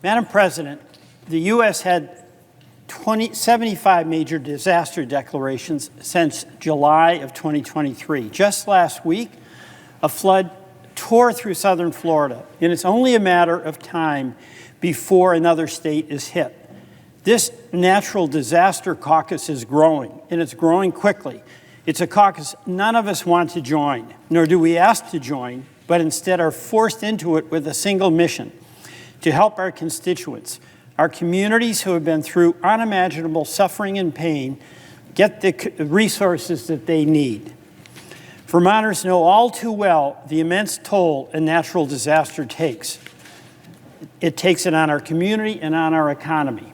Madam President, the U.S. had 75 major disaster declarations since July of 2023. Just last week, a flood tore through southern Florida, and it's only a matter of time before another state is hit. This natural disaster caucus is growing, and it's growing quickly. It's a caucus none of us want to join, nor do we ask to join, but instead are forced into it with a single mission: to help our constituents, our communities who have been through unimaginable suffering and pain, get the resources that they need. Vermonters know all too well the immense toll a natural disaster takes. It takes it on our community and on our economy.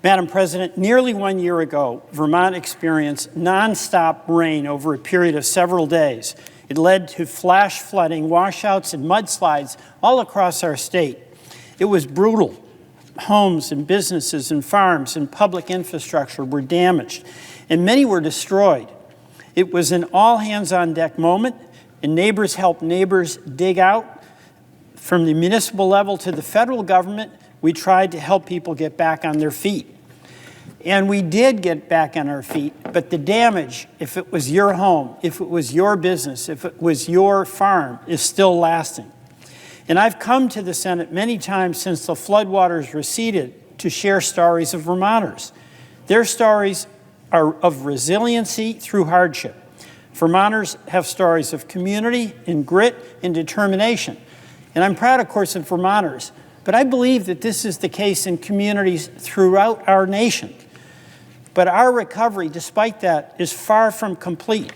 Madam President, nearly 1 year ago, Vermont experienced nonstop rain over a period of several days. It led to flash flooding, washouts, and mudslides all across our state. It was brutal. Homes and businesses and farms and public infrastructure were damaged, and many were destroyed. It was an all-hands-on-deck moment, and neighbors helped neighbors dig out. From the municipal level to the federal government, we tried to help people get back on their feet. And we did get back on our feet, but the damage, if it was your home, if it was your business, if it was your farm, is still lasting. And I've come to the Senate many times since the floodwaters receded to share stories of Vermonters. Their stories are of resiliency through hardship. Vermonters have stories of community and grit and determination. And I'm proud, of course, of Vermonters, but I believe that this is the case in communities throughout our nation. But our recovery, despite that, is far from complete.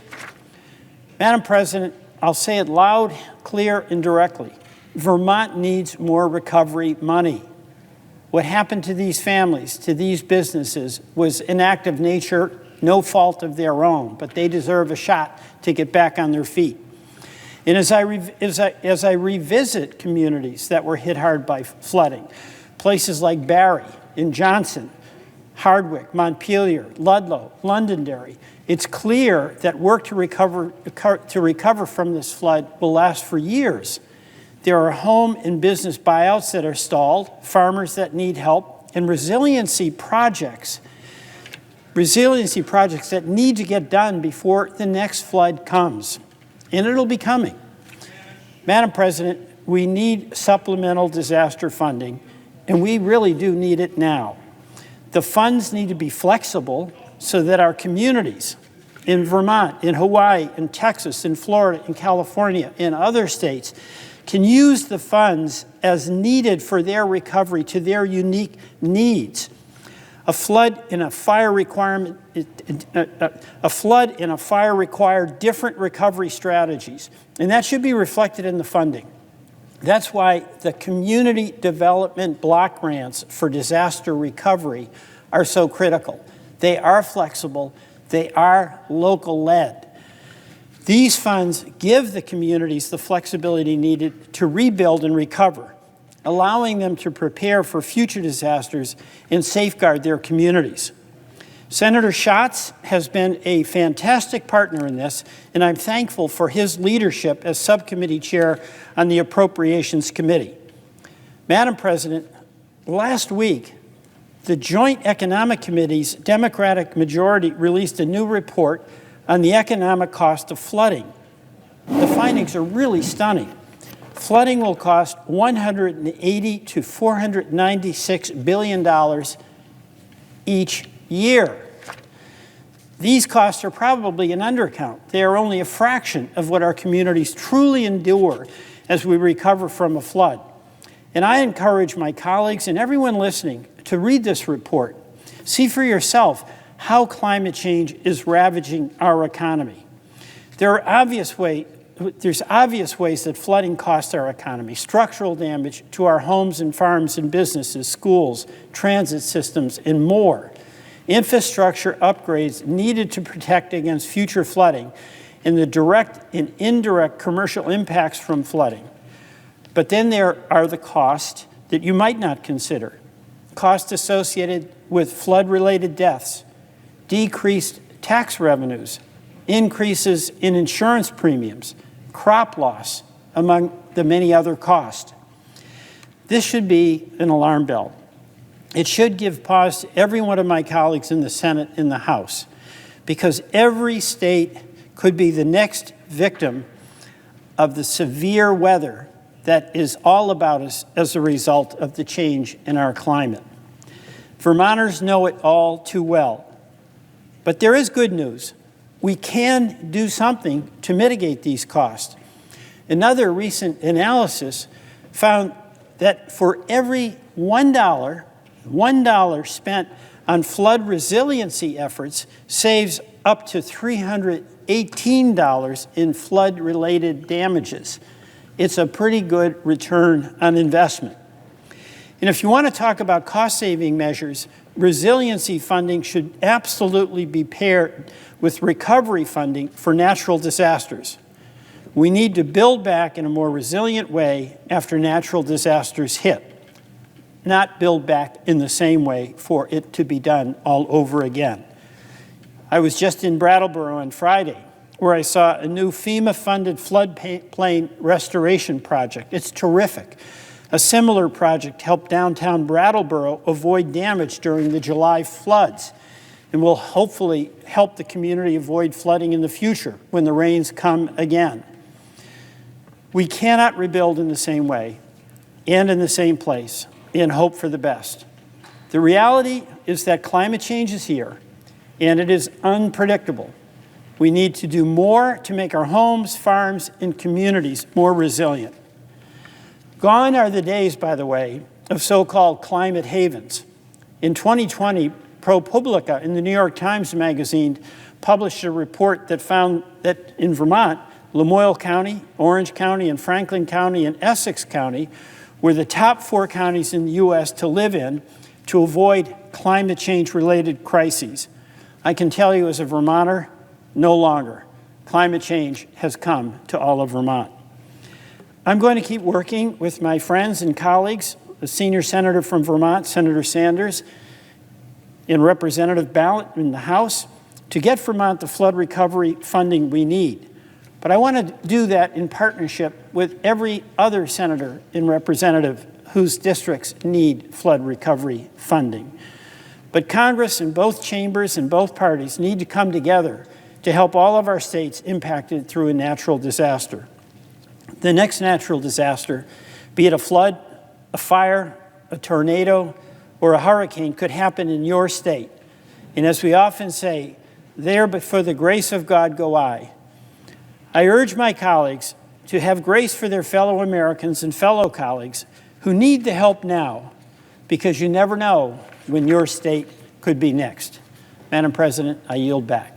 Madam President, I'll say it loud, clear, and directly. Vermont needs more recovery money. What happened to these families, to these businesses, was an act of nature, no fault of their own, but they deserve a shot to get back on their feet. And as I revisit communities that were hit hard by flooding, places like Barre and Johnson, Hardwick, Montpelier, Ludlow, Londonderry, it's clear that work to recover from this flood will last for years. There are home and business buyouts that are stalled, farmers that need help, and resiliency projects that need to get done before the next flood comes. And it'll be coming. Madam President, we need supplemental disaster funding, and we really do need it now. The funds need to be flexible so that our communities in Vermont, in Hawaii, in Texas, in Florida, in California, in other states can use the funds as needed for their recovery to their unique needs. A flood and a fire require different recovery strategies, and that should be reflected in the funding. That's why the community development block grants for disaster recovery are so critical. They are flexible, they are local-led. These funds give the communities the flexibility needed to rebuild and recover, allowing them to prepare for future disasters and safeguard their communities. Senator Schatz has been a fantastic partner in this, and I'm thankful for his leadership as subcommittee chair on the Appropriations Committee. Madam President, last week, the Joint Economic Committee's Democratic majority released a new report on the economic cost of flooding. The findings are really stunning. Flooding will cost $180 to $496 billion each year. These costs are probably an undercount. They are only a fraction of what our communities truly endure as we recover from a flood. And I encourage my colleagues and everyone listening to read this report. See for yourself how climate change is ravaging our economy. There's obvious ways that flooding costs our economy: structural damage to our homes and farms and businesses, schools, transit systems, and more. Infrastructure upgrades needed to protect against future flooding, and the direct and indirect commercial impacts from flooding. But then there are the costs that you might not consider. Costs associated with flood-related deaths, decreased tax revenues, increases in insurance premiums, crop loss, among the many other costs. This should be an alarm bell. It should give pause to every one of my colleagues in the Senate and the House, because every state could be the next victim of the severe weather that is all about us as a result of the change in our climate. Vermonters know it all too well. But there is good news. We can do something to mitigate these costs. Another recent analysis found that for every $1 spent on flood resiliency efforts saves up to $318 in flood-related damages. It's a pretty good return on investment. And if you want to talk about cost-saving measures, resiliency funding should absolutely be paired with recovery funding for natural disasters. We need to build back in a more resilient way after natural disasters hit, not build back in the same way for it to be done all over again. I was just in Brattleboro on Friday, where I saw a new FEMA-funded floodplain restoration project. It's terrific. A similar project helped downtown Brattleboro avoid damage during the July floods and will hopefully help the community avoid flooding in the future when the rains come again. We cannot rebuild in the same way and in the same place and hope for the best. The reality is that climate change is here, and it is unpredictable. We need to do more to make our homes, farms, and communities more resilient. Gone are the days, by the way, of so-called climate havens. In 2020, ProPublica in the New York Times Magazine published a report that found that in Vermont, Lamoille County, Orange County, and Franklin County, and Essex County were the top 4 counties in the U.S. to live in to avoid climate change-related crises. I can tell you as a Vermonter, no longer. Climate change has come to all of Vermont. I'm going to keep working with my friends and colleagues, the senior senator from Vermont, Senator Sanders, and Representative Ballot in the House, to get Vermont the flood recovery funding we need. But I want to do that in partnership with every other senator and representative whose districts need flood recovery funding. But Congress and both chambers and both parties need to come together to help all of our states impacted through a natural disaster. The next natural disaster, be it a flood, a fire, a tornado, or a hurricane, could happen in your state. And as we often say, there but for the grace of God go I. I urge my colleagues to have grace for their fellow Americans and fellow colleagues who need the help now, because you never know when your state could be next. Madam President, I yield back.